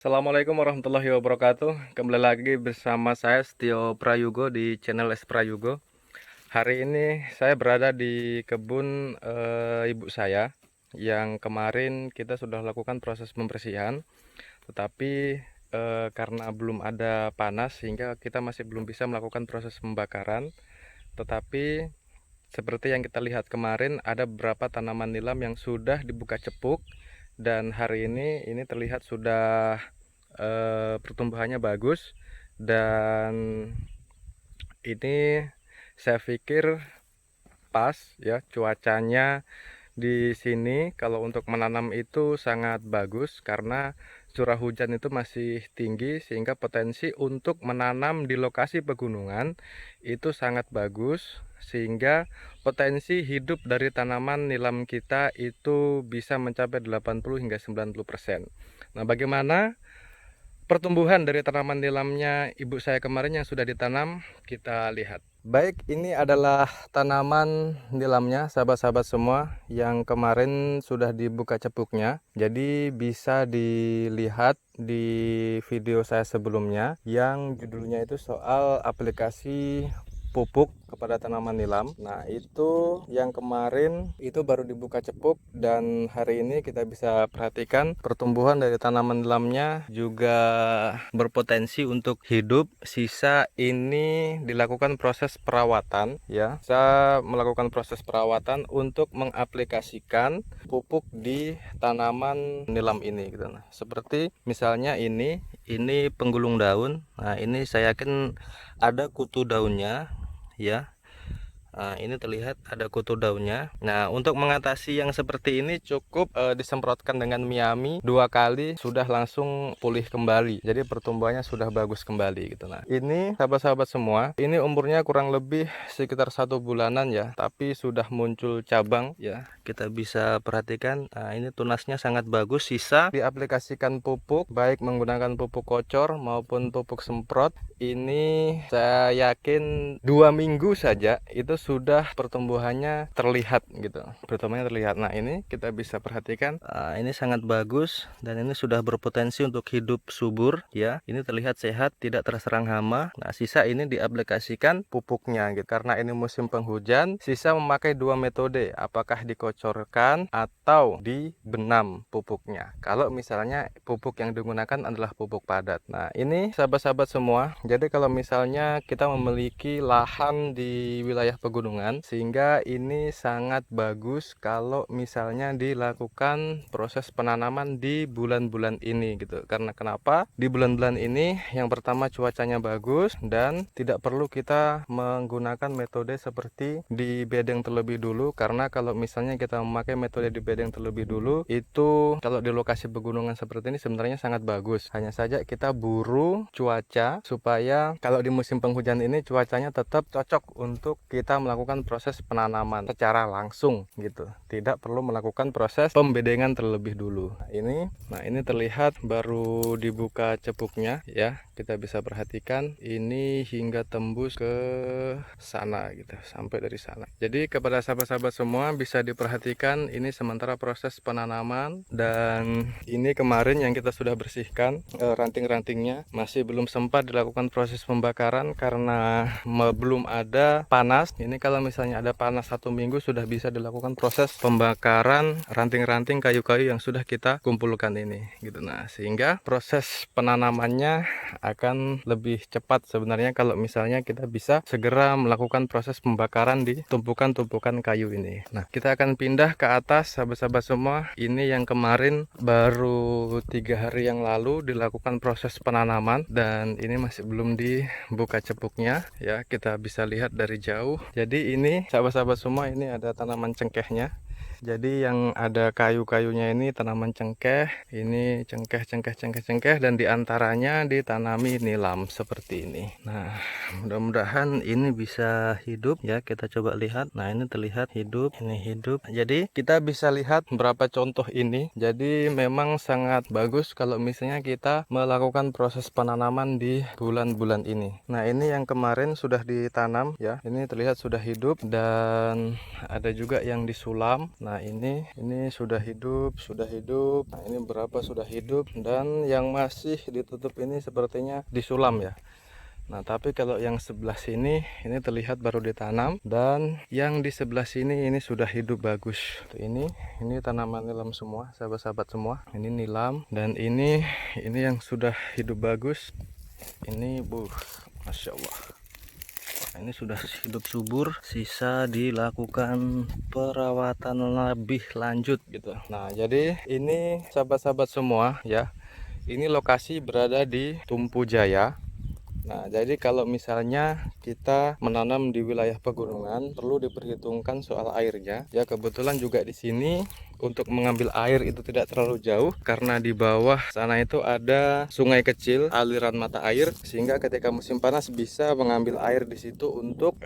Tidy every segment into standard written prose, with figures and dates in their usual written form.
Assalamualaikum warahmatullahi wabarakatuh. Kembali lagi bersama saya Setio Prayugo di channel S Prayugo. Hari ini saya berada di kebun ibu saya yang kemarin kita sudah lakukan proses pembersihan, tetapi karena belum ada panas sehingga kita masih belum bisa melakukan proses pembakaran. Tetapi seperti yang kita lihat kemarin, ada beberapa tanaman nilam yang sudah dibuka cepuk, dan hari ini terlihat sudah pertumbuhannya bagus. Dan ini saya pikir pas ya, cuacanya di sini kalau untuk menanam itu sangat bagus karena curah hujan itu masih tinggi, sehingga potensi untuk menanam di lokasi pegunungan itu sangat bagus, sehingga potensi hidup dari tanaman nilam kita itu bisa mencapai 80 hingga 90%. Nah, bagaimana pertumbuhan dari tanaman nilamnya ibu saya kemarin yang sudah ditanam? Kita lihat. Baik, ini adalah tanaman nilamnya sahabat-sahabat semua yang kemarin sudah dibuka cepuknya. Jadi bisa dilihat di video saya sebelumnya yang judulnya itu soal aplikasi pupuk kepada tanaman nilam. Nah, itu yang kemarin itu baru dibuka cepuk, dan hari ini kita bisa perhatikan pertumbuhan dari tanaman nilamnya juga berpotensi untuk hidup. Sisa ini dilakukan proses perawatan ya. Saya melakukan proses perawatan untuk mengaplikasikan pupuk di tanaman nilam ini gitu. Nah, seperti misalnya ini penggulung daun. Nah, ini saya yakin ada kutu daunnya ya. Nah, ini terlihat ada kutu daunnya. Nah, untuk mengatasi yang seperti ini cukup disemprotkan dengan Miami 2 kali, sudah langsung pulih kembali. Jadi pertumbuhannya sudah bagus kembali gitu. Nah, ini sahabat-sahabat semua, ini umurnya kurang lebih sekitar 1 bulanan ya, tapi sudah muncul cabang ya. Kita bisa perhatikan. Nah, ini tunasnya sangat bagus. Sisa diaplikasikan pupuk, baik menggunakan pupuk kocor maupun pupuk semprot. Ini saya yakin 2 minggu saja itu sudah pertumbuhannya terlihat gitu. Pertumbuhannya terlihat. Nah, ini kita bisa perhatikan. Ini sangat bagus dan ini sudah berpotensi untuk hidup subur ya. Ini terlihat sehat, tidak terserang hama. Nah, sisa ini diaplikasikan pupuknya gitu. Karena ini musim penghujan, sisa memakai 2 metode. Apakah dikocorkan atau dibenam pupuknya. Kalau misalnya pupuk yang digunakan adalah pupuk padat. Nah, ini sahabat-sahabat semua. Jadi kalau misalnya kita memiliki lahan di wilayah pegunungan, sehingga ini sangat bagus kalau misalnya dilakukan proses penanaman di bulan-bulan ini gitu. Karena kenapa? Di bulan-bulan ini yang pertama cuacanya bagus dan tidak perlu kita menggunakan metode seperti di bedeng terlebih dulu, karena kalau misalnya kita memakai metode di bedeng terlebih dulu, itu kalau di lokasi pegunungan seperti ini sebenarnya sangat bagus. Hanya saja kita buru cuaca supaya kalau di musim penghujan ini cuacanya tetap cocok untuk kita melakukan proses penanaman secara langsung gitu. Tidak perlu melakukan proses pembedengan terlebih dulu. Nah, ini terlihat baru dibuka cepuknya ya. Kita bisa perhatikan ini hingga tembus ke sana gitu, sampai dari sana. Jadi kepada sahabat-sahabat semua bisa diperhatikan ini sementara proses penanaman, dan ini kemarin yang kita sudah bersihkan ranting-rantingnya. Masih belum sempat dilakukan proses pembakaran karena belum ada panas. Ini kalau misalnya ada panas 1 minggu sudah bisa dilakukan proses pembakaran ranting-ranting kayu-kayu yang sudah kita kumpulkan ini gitu. Nah, sehingga proses penanamannya akan lebih cepat sebenarnya kalau misalnya kita bisa segera melakukan proses pembakaran di tumpukan-tumpukan kayu ini. Nah, kita akan pindah ke atas sahabat-sahabat semua. Ini yang kemarin baru 3 hari yang lalu dilakukan proses penanaman, dan ini masih belum dibuka cepuknya ya. Kita bisa lihat dari jauh. Jadi ini sahabat-sahabat semua, ini ada tanaman cengkehnya. Jadi yang ada kayu-kayunya ini tanaman cengkeh. Ini cengkeh, dan diantaranya ditanami nilam seperti ini. Nah, mudah-mudahan ini bisa hidup ya. Kita coba lihat. Nah, ini terlihat hidup, ini hidup. Jadi kita bisa lihat beberapa contoh ini. Jadi memang sangat bagus kalau misalnya kita melakukan proses penanaman di bulan-bulan ini. Nah, ini yang kemarin sudah ditanam ya. Ini terlihat sudah hidup, dan ada juga yang disulam. nilam. Nah ini sudah hidup. Nah ini berapa sudah hidup, dan yang masih ditutup ini sepertinya disulam ya. Nah tapi kalau yang sebelah sini ini terlihat baru ditanam, dan yang di sebelah sini ini sudah hidup bagus. Ini tanaman nilam semua, sahabat-sahabat semua. Ini nilam, dan ini yang sudah hidup bagus. Ini Masya Allah. Nah, ini sudah hidup subur, sisa dilakukan perawatan lebih lanjut gitu. Nah jadi ini sahabat-sahabat semua ya, ini lokasi berada di Tumpu Jaya. Nah, jadi kalau misalnya kita menanam di wilayah pegunungan, perlu diperhitungkan soal airnya. Ya, kebetulan juga di sini untuk mengambil air itu tidak terlalu jauh, karena di bawah sana itu ada sungai kecil, aliran mata air, sehingga ketika musim panas bisa mengambil air di situ untuk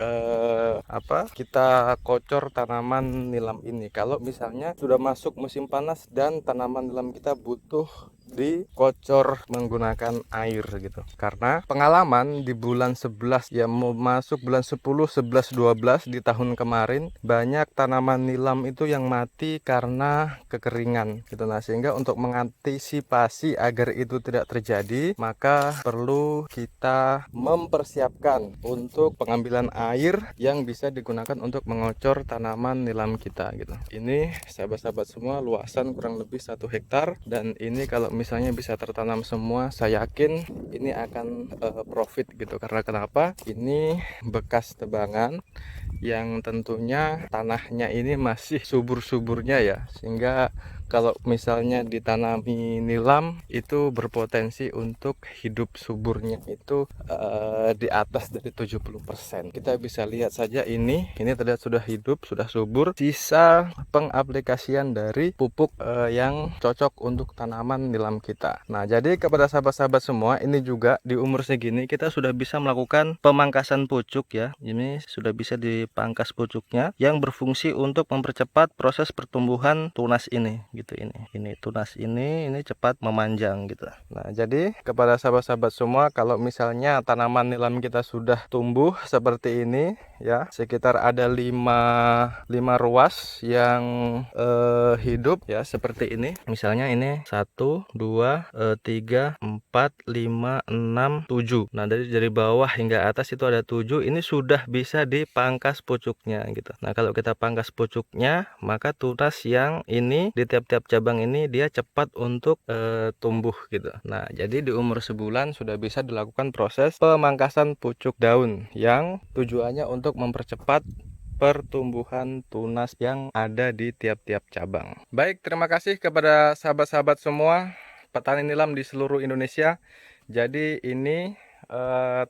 kita kocor tanaman nilam ini. Kalau misalnya sudah masuk musim panas dan tanaman nilam kita butuh dikocor menggunakan air gitu. Karena pengalaman di bulan 11 ya, mau masuk bulan 10, 11, 12 di tahun kemarin, banyak tanaman nilam itu yang mati karena kekeringan gitu. Nah, sehingga untuk mengantisipasi agar itu tidak terjadi, maka perlu kita mempersiapkan untuk pengambilan air yang bisa digunakan untuk mengocor tanaman nilam kita gitu. Ini sahabat-sahabat semua, luasan kurang lebih 1 hektar, dan ini kalau misalnya bisa tertanam semua, saya yakin ini akan profit gitu. Karena kenapa? Ini bekas tebangan yang tentunya tanahnya ini masih subur-suburnya ya, sehingga kalau misalnya ditanami nilam itu berpotensi untuk hidup suburnya itu di atas dari 70%. Kita bisa lihat saja ini terlihat sudah hidup, sudah subur. Sisa pengaplikasian dari pupuk yang cocok untuk tanaman nilam kita. Nah, jadi kepada sahabat-sahabat semua, ini juga di umur segini kita sudah bisa melakukan pemangkasan pucuk ya. Ini sudah bisa dipangkas pucuknya yang berfungsi untuk mempercepat proses pertumbuhan tunas ini gitu. Ini tunas ini cepat memanjang gitu. Nah, jadi kepada sahabat-sahabat semua, kalau misalnya tanaman nilam kita sudah tumbuh seperti ini ya, sekitar ada 5 ruas yang hidup ya seperti ini. Misalnya ini 1, 2, 3, 4, 5, 6, 7. Nah, dari bawah hingga atas itu ada 7. Ini sudah bisa dipangkas pucuknya gitu. Nah, kalau kita pangkas pucuknya, maka tunas yang ini di tiap-tiap cabang ini dia cepat untuk tumbuh gitu. Nah, jadi di umur sebulan sudah bisa dilakukan proses pemangkasan pucuk daun yang tujuannya untuk mempercepat pertumbuhan tunas yang ada di tiap-tiap cabang. Baik, terima kasih kepada sahabat-sahabat semua petani nilam di seluruh Indonesia. Jadi ini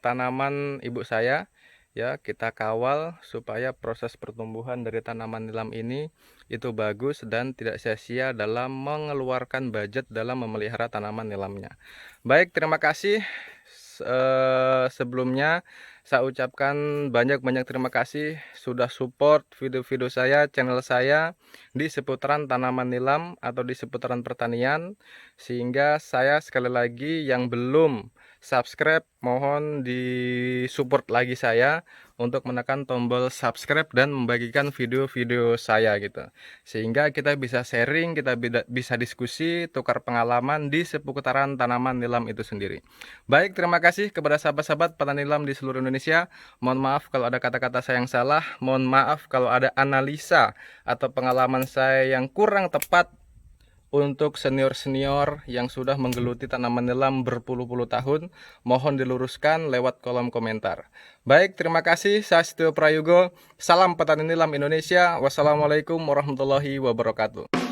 tanaman ibu saya ya, kita kawal supaya proses pertumbuhan dari tanaman nilam ini itu bagus dan tidak sia-sia dalam mengeluarkan budget dalam memelihara tanaman nilamnya. Baik, terima kasih. Sebelumnya saya ucapkan banyak-banyak terima kasih sudah support video-video saya, channel saya di seputaran tanaman nilam atau di seputaran pertanian, sehingga saya sekali lagi yang belum subscribe mohon di support lagi saya untuk menekan tombol subscribe dan membagikan video-video saya gitu, sehingga kita bisa sharing, kita bisa diskusi, tukar pengalaman di seputaran tanaman nilam itu sendiri. Baik, terima kasih kepada sahabat-sahabat petani nilam di seluruh Indonesia. Mohon maaf kalau ada kata-kata saya yang salah, mohon maaf kalau ada analisa atau pengalaman saya yang kurang tepat untuk senior-senior yang sudah menggeluti tanaman nilam berpuluh-puluh tahun. Mohon diluruskan lewat kolom komentar. Baik, terima kasih. Saya Setio Prayogo. Salam petani nilam Indonesia. Wassalamualaikum warahmatullahi wabarakatuh.